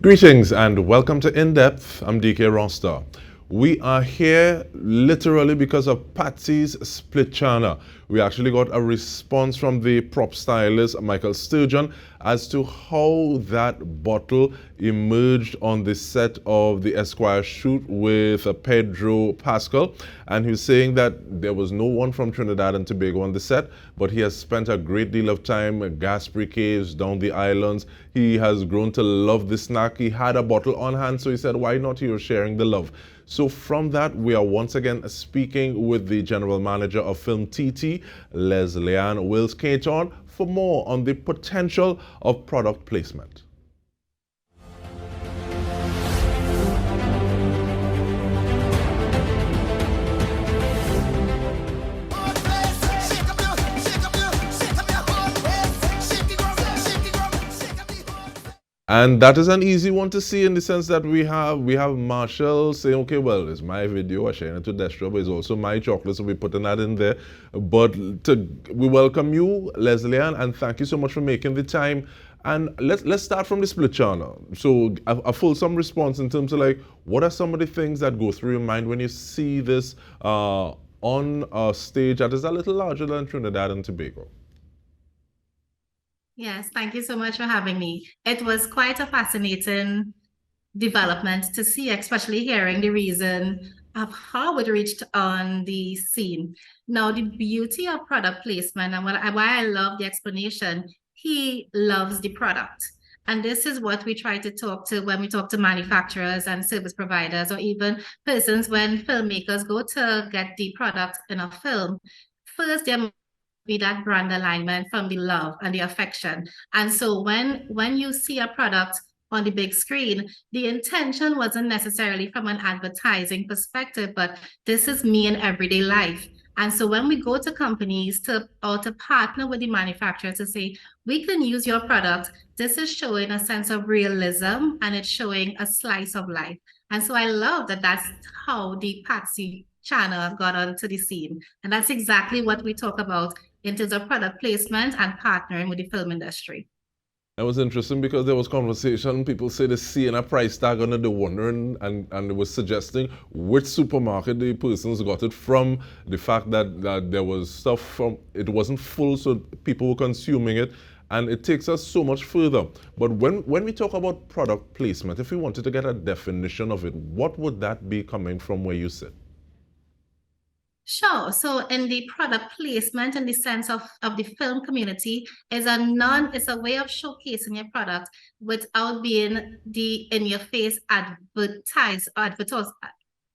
Greetings and welcome to In Depth. I'm Dike Rostant. We are here literally because of Patsy's split channel. We actually got a response from the prop stylist Michael Sturgeon as to how that bottle emerged on the set of the Esquire shoot with Pedro Pascal, and he was saying that there was no one from Trinidad and Tobago on the set, but he has spent a great deal of time at Gaspery Caves, down the islands. He has grown to love the snack. He had a bottle on hand, so he said, why not? He was sharing the love. So from that, we are once again speaking with the general manager of Film TT, Ann Wills-Caton, for more on the potential of product placement. And that is an easy one to see in the sense that we have Marshall saying, okay, well, it's my video, I share it to Destro, but it's also my chocolate, so we're putting that in there. But we welcome you, Ann, and thank you so much for making the time. And let's start from the split channel. So a fulsome response in terms of like, what are some of the things that go through your mind when you see this on a stage that is a little larger than Trinidad and Tobago? Yes, thank you so much for having me. It was quite a fascinating development to see, especially hearing the reason of how it reached on the scene. Now, the beauty of product placement and why I love the explanation, he loves the product. And this is what we try to talk to when we talk to manufacturers and service providers, or even persons when filmmakers go to get the product in a film. First, they're be that brand alignment from the love and the affection. And so when you see a product on the big screen, the intention wasn't necessarily from an advertising perspective, but this is me in everyday life. And so when we go to companies to partner with the manufacturer to say, we can use your product, this is showing a sense of realism and it's showing a slice of life. And so I love that that's how the Patsy channel got onto the scene. And that's exactly what we talk about in terms of product placement and partnering with the film industry. That was interesting because there was conversation. People say they see a price tag on it, they're wondering, and it was suggesting which supermarket the persons got it from. The fact that there was stuff from, it wasn't full, so people were consuming it. And it takes us so much further. But when we talk about product placement, if we wanted to get a definition of it, what would that be coming from where you sit? Sure. So in the product placement, in the sense of the film community, is a way of showcasing your product without being the in your face advertise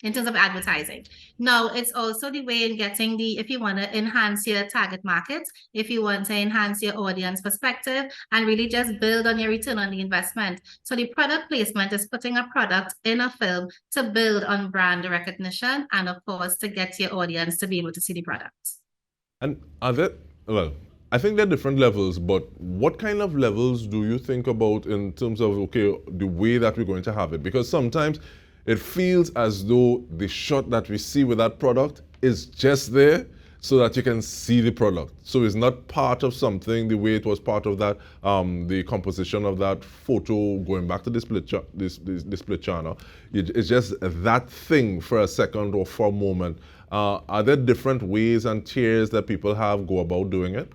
in terms of advertising. Now, it's also the way in getting if you want to enhance your target market, if you want to enhance your audience perspective and really just build on your return on the investment. So the product placement is putting a product in a film to build on brand recognition and of course to get your audience to be able to see the product. And are there, well, I think there are different levels, but what kind of levels do you think about in terms of, okay, the way that we're going to have it? Because sometimes it feels as though the shot that we see with that product is just there so that you can see the product. So it's not part of something the way it was part of that, the composition of that photo, going back to the split channel. It's just that thing for a second or for a moment. Are there different ways and tiers that people go about doing it?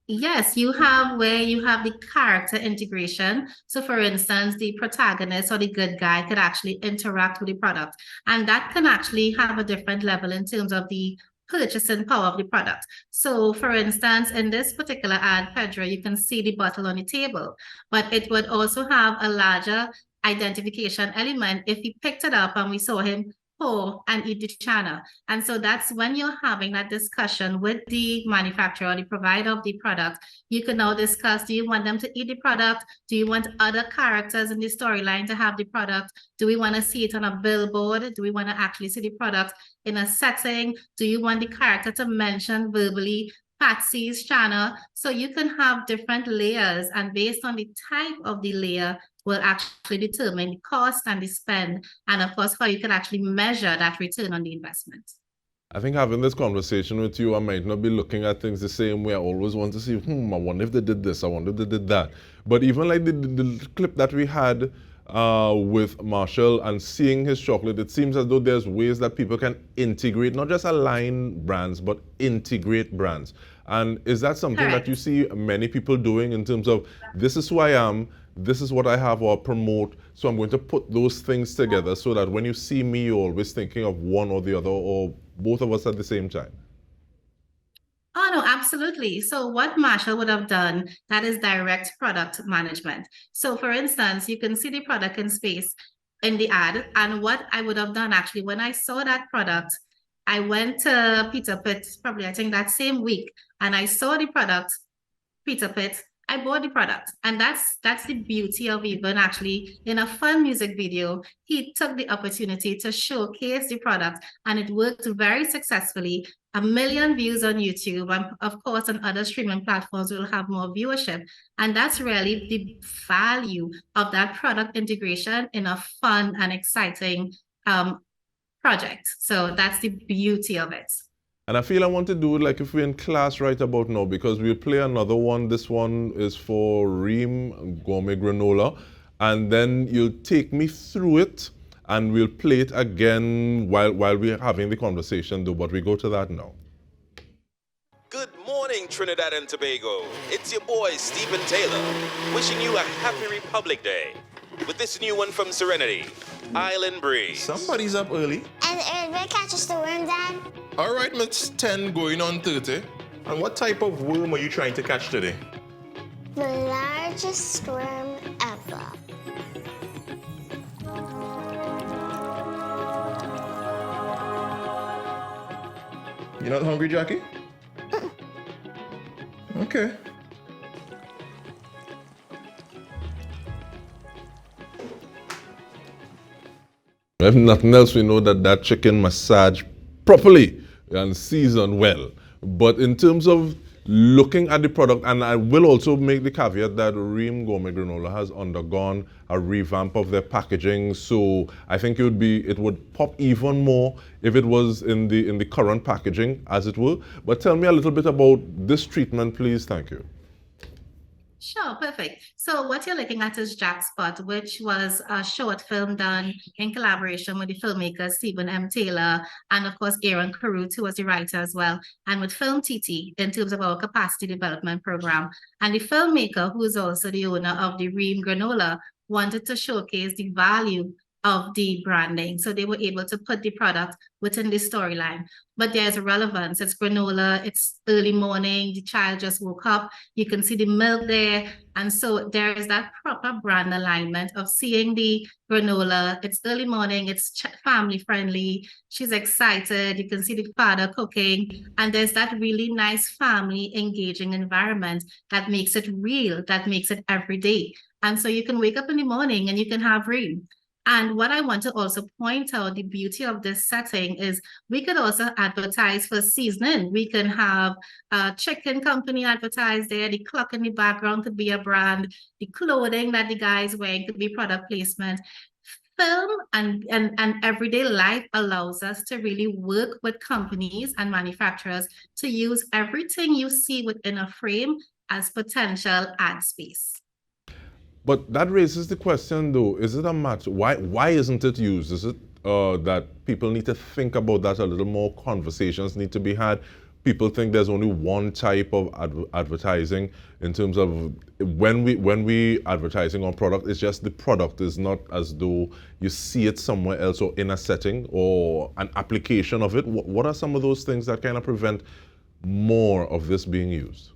Yes, you have where you have the character integration. So, for instance, the protagonist or the good guy could actually interact with the product, and that can actually have a different level in terms of the purchasing power of the product. So, for instance, in this particular ad, Pedro, you can see the bottle on the table, but it would also have a larger identification element if he picked it up and we saw him pour and eat the channel. And so that's when you're having that discussion with the manufacturer or the provider of the product. You can now discuss, do you want them to eat the product? Do you want other characters in the storyline to have the product? Do we want to see it on a billboard? Do we want to actually see the product in a setting? Do you want the character to mention verbally Patsy's channel? So you can have different layers, and based on the type of the layer will actually determine the cost and the spend, and of course, how you can actually measure that return on the investment. I think having this conversation with you, I might not be looking at things the same way. I always want to see, I wonder if they did this, I wonder if they did that. But even like the clip that we had with Marshall and seeing his chocolate, it seems as though there's ways that people can integrate, not just align brands, but integrate brands. And is that something that you see many people doing in terms of, this is who I am, this is what I have or promote, so I'm going to put those things together so that when you see me, you're always thinking of one or the other or both of us at the same time? Oh, no, absolutely. So what Marshall would have done, that is direct product management. So for instance, you can see the product in space in the ad. And what I would have done actually, when I saw that product, I went to Peter Pitt, probably I think that same week, and I saw the product, Peter Pitt, I bought the product. And that's the beauty of even actually in a fun music video, he took the opportunity to showcase the product and it worked very successfully. 1 million views on YouTube, and of course on other streaming platforms will have more viewership. And that's really the value of that product integration in a fun and exciting project. So that's the beauty of it. And I feel I want to do it like if we're in class right about now, because we'll play another one. This one is for Ream Gourmet Granola. And then you'll take me through it and we'll play it again while we're having the conversation though, but we go to that now. Good morning, Trinidad and Tobago. It's your boy, Stephen Taylor, wishing you a happy Republic Day with this new one from Serenity, Island Breeze. Somebody's up early. And where catches the worm, Dad? All right, it's 10 going on 30. And what type of worm are you trying to catch today? The largest worm ever. You're not hungry, Jackie? Okay. If nothing else, we know that that chicken massaged properly and seasoned well. But in terms of looking at the product, and I will also make the caveat that Ream Gourmet Granola has undergone a revamp of their packaging, so I think it would pop even more if it was in the current packaging, as it were. But tell me a little bit about this treatment, please. Thank you. Sure, perfect. So what you're looking at is Jackspot, which was a short film done in collaboration with the filmmakers Stephen M. Taylor and of course Aaron Carruth, who was the writer as well, and with Film TT in terms of our capacity development program. And the filmmaker, who is also the owner of the Ream Granola, wanted to showcase the value of the branding. So they were able to put the product within the storyline. But there's a relevance. It's granola, it's early morning, the child just woke up, you can see the milk there. And so there is that proper brand alignment of seeing the granola, it's early morning, it's family friendly, she's excited, you can see the father cooking, and there's that really nice family engaging environment that makes it real, that makes it everyday. And so you can wake up in the morning and you can have Ream. And what I want to also point out, the beauty of this setting is we could also advertise for seasoning. We can have a chicken company advertise there. The clock in the background could be a brand. The clothing that the guy is wearing could be product placement. Film and everyday life allows us to really work with companies and manufacturers to use everything you see within a frame as potential ad space. But that raises the question though, is it a match? Why isn't it used? Is it that people need to think about that a little more, conversations need to be had? People think there's only one type of advertising in terms of when we advertising on product, it's just the product. It's not as though you see it somewhere else or in a setting or an application of it. What are some of those things that kind of prevent more of this being used?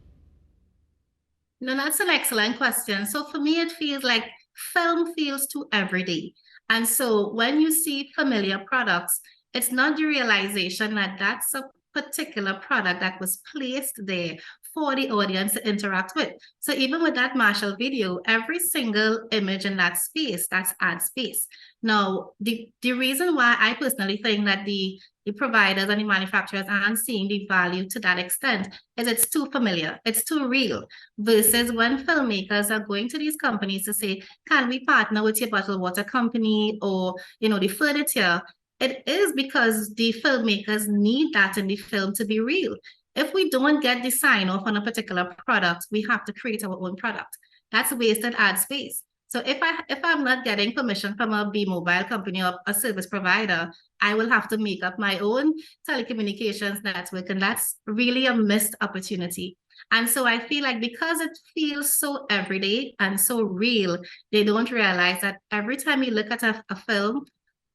No, that's an excellent question. So for me, it feels like film feels too everyday. And so when you see familiar products, it's not the realization that that's a particular product that was placed there for the audience to interact with. So even with that Marshall video, every single image in that space, that's ad space. Now, the reason why I personally think that the providers and the manufacturers aren't seeing the value to that extent is it's too familiar, it's too real, versus when filmmakers are going to these companies to say, can we partner with your bottled water company or, the furniture? It is because the filmmakers need that in the film to be real. If we don't get the sign off on a particular product, we have to create our own product. That's wasted ad space. So if I'm not getting permission from a B mobile company or a service provider, I will have to make up my own telecommunications network, and that's really a missed opportunity. And so I feel like because it feels so everyday and so real, they don't realize that every time you look at a film,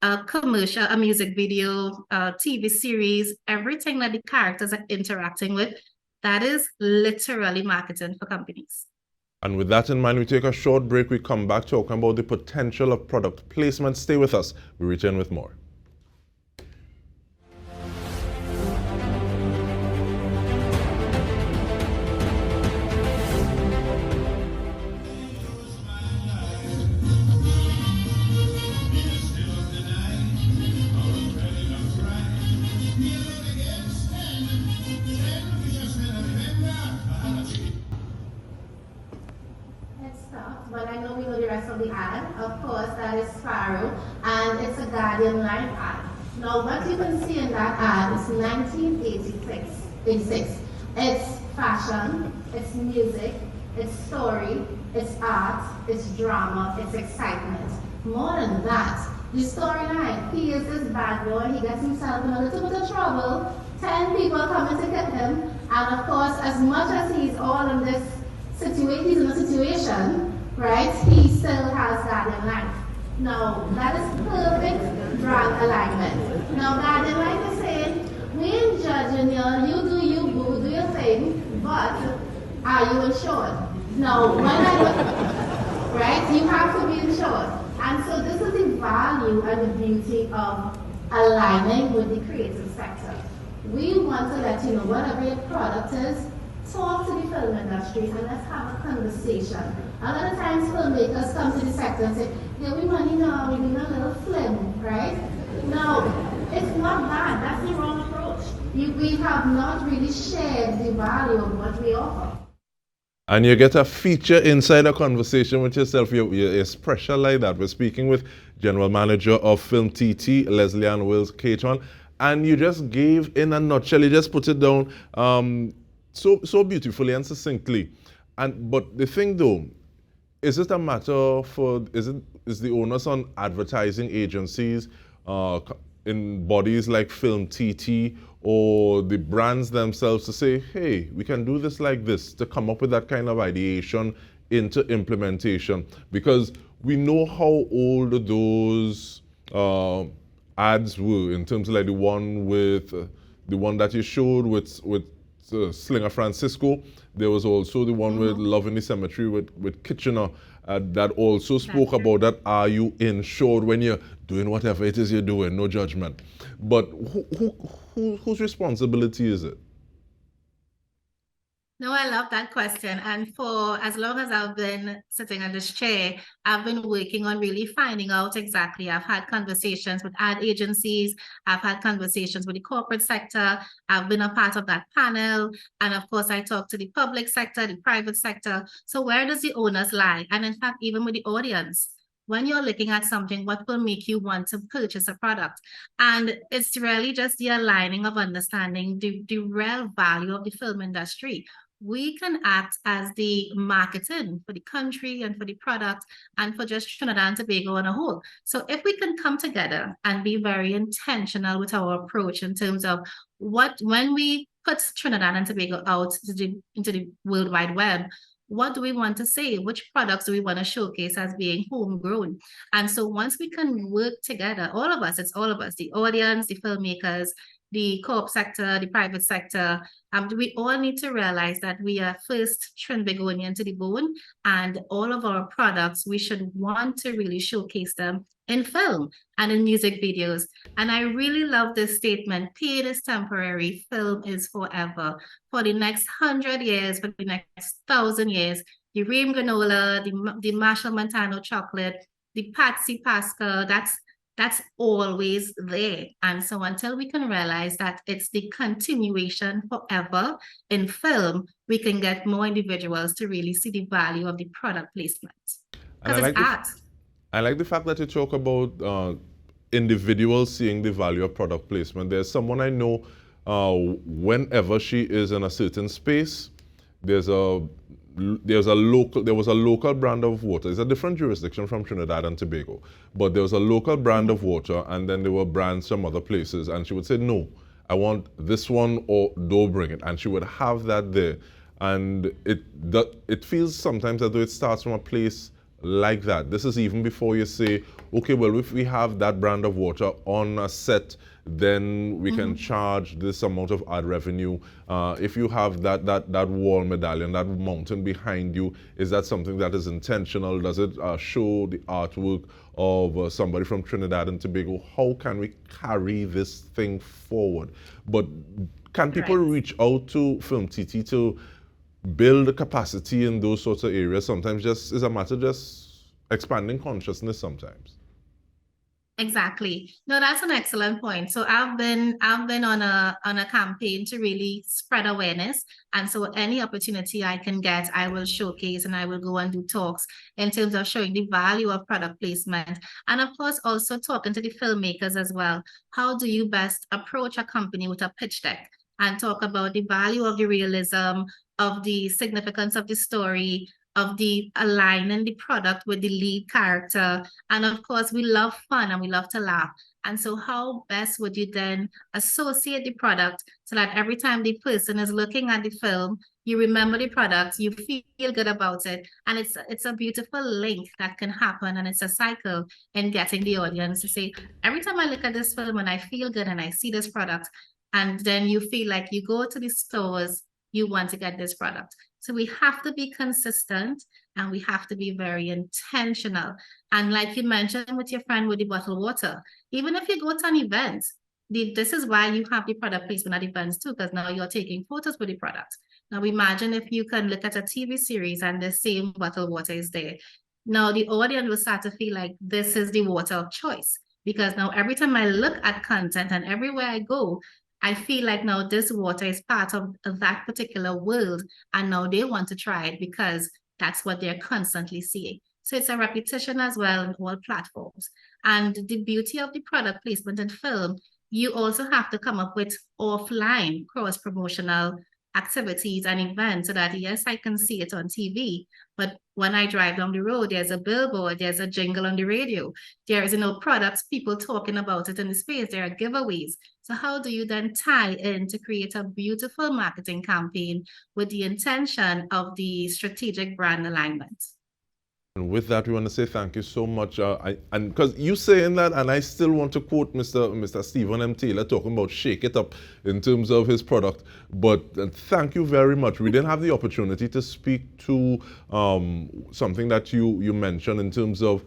a commercial, a music video, a TV series, everything that the characters are interacting with, that is literally marketing for companies. And with that in mind, we take a short break. We come back talking about the potential of product placement. Stay with us. We return with more. But I know we know the rest of the ad. Of course, that is Sparrow, and it's a Guardian Life ad. Now, what you can see in that ad is 1986. It's fashion, it's music, it's story, it's art, it's drama, it's excitement. More than that, the storyline. He is this bad boy, he gets himself in a little bit of trouble, 10 people coming to get him, and of course, as much as he's all in this situation, he's in a situation, right, he still has Guardian Life. Now, that is perfect brand alignment. Now, Guardian Life is saying, we ain't judging you do you, boo, do your thing, but are you insured? Now, when I look, right, you have to be insured. And so this is the value and the beauty of aligning with the creative sector. We want to let you know whatever your product is, talk to the film industry and let's have a conversation. A lot of times filmmakers come to the sector and say, yeah, we money now, we're doing a little film, right? No, it's not bad, that's the wrong approach. We have not really shared the value of what we offer. And you get a feature inside a conversation with yourself. It's pressure like that. We're speaking with General Manager of Film TT, Leslie Ann Wills-Caton, and you just gave, in a nutshell, you just put it down so beautifully and succinctly. But the thing though, is it a matter for, is the onus on advertising agencies in bodies like Film TT or the brands themselves to say, hey, we can do this like this, to come up with that kind of ideation into implementation? Because we know how old those ads were, in terms of like the one that you showed with Slinger Francisco. There was also the one with Love in the Cemetery with Kitchener that also spoke about that. Are you insured when you're doing whatever it is you're doing? No judgment. But whose responsibility is it? No, I love that question. And for as long as I've been sitting in this chair, I've been working on really finding out exactly. I've had conversations with ad agencies. I've had conversations with the corporate sector. I've been a part of that panel. And of course, I talk to the public sector, the private sector. So where does the onus lie? And in fact, even with the audience, when you're looking at something, what will make you want to purchase a product? And it's really just the aligning of understanding the real value of the film industry. We can act as the marketing for the country and for the product and for just Trinidad and Tobago on a whole. So if we can come together and be very intentional with our approach in terms of when we put Trinidad and Tobago out into the World Wide Web, what do we want to say? Which products do we want to showcase as being homegrown? And so once we can work together, all of us, it's all of us, the audience, the filmmakers, the co-op sector, the private sector, we all need to realize that we are first Trinbagonian to the bone, and all of our products, we should want to really showcase them in film and in music videos. And I really love this statement: paid is temporary, film is forever. For the next 100 years, for the next 1,000 years, the Ream granola, the Marshall Montano chocolate, the Patsy Pascal, that's always there. And so until we can realize that it's the continuation forever in film, we can get more individuals to really see the value of the product placement. Because it's art. I like the fact that you talk about individuals seeing the value of product placement. There's someone I know, whenever she is in a certain space, there was a local brand of water. It's a different jurisdiction from Trinidad and Tobago, but there was a local brand of water, and then there were brands from other places, and she would say, no, I want this one, or don't bring it, and she would have that there. And it feels sometimes as though it starts from a place like that. This is even before you say, okay, well, if we have that brand of water on a set, then we can charge this amount of ad revenue. If you have that wall medallion, that mountain behind you, is that something that is intentional? Does it show the artwork of somebody from Trinidad and Tobago? How can we carry this thing forward? But can people reach out to Film TT to build the capacity in those sorts of areas? Sometimes just is a matter of just expanding consciousness sometimes. Exactly. No, that's an excellent point. So I've been on a campaign to really spread awareness. And so any opportunity I can get, I will showcase, and I will go and do talks in terms of showing the value of product placement. And of course, also talking to the filmmakers as well. How do you best approach a company with a pitch deck and talk about the value of the realism, of the significance of the story, of the aligning the product with the lead character. And of course, we love fun and we love to laugh. And so how best would you then associate the product so that every time the person is looking at the film, you remember the product, you feel good about it. And it's a beautiful link that can happen, and it's a cycle in getting the audience to say, every time I look at this film and I feel good and I see this product, and then you feel like you go to the stores, you want to get this product. So we have to be consistent, and we have to be very intentional. And like you mentioned with your friend with the bottled water, even if you go to an event, this is why you have the product placement at events too, because now you're taking photos with the product. Now imagine if you can look at a TV series and the same bottled water is there. Now the audience will start to feel like this is the water of choice, because now every time I look at content and everywhere I go, I feel like now this water is part of that particular world, and now they want to try it because that's what they're constantly seeing. So it's a repetition as well on all platforms. And the beauty of the product placement in film, you also have to come up with offline cross-promotional activities and events so that, yes, I can see it on TV, but when I drive down the road, there's a billboard, there's a jingle on the radio, there is, products, people talking about it in the space, there are giveaways. So how do you then tie in to create a beautiful marketing campaign with the intention of the strategic brand alignment? And with that, we want to say thank you so much. And because you saying that, and I still want to quote Mr. Stephen M. Taylor talking about shake it up in terms of his product. But thank you very much. We didn't have the opportunity to speak to something that you mentioned in terms of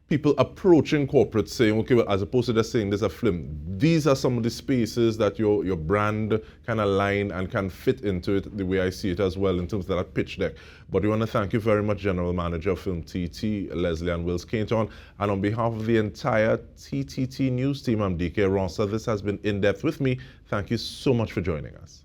people approaching corporate saying, okay, well, as opposed to just saying there's a film, these are some of the spaces that your brand can align and can fit into it the way I see it as well in terms of that pitch deck. But we want to thank you very much, General Manager of Film TT, Leslie Ann Wills-Caton. And on behalf of the entire TTT News team, I'm Dike Rostant. This has been In Depth with me. Thank you so much for joining us.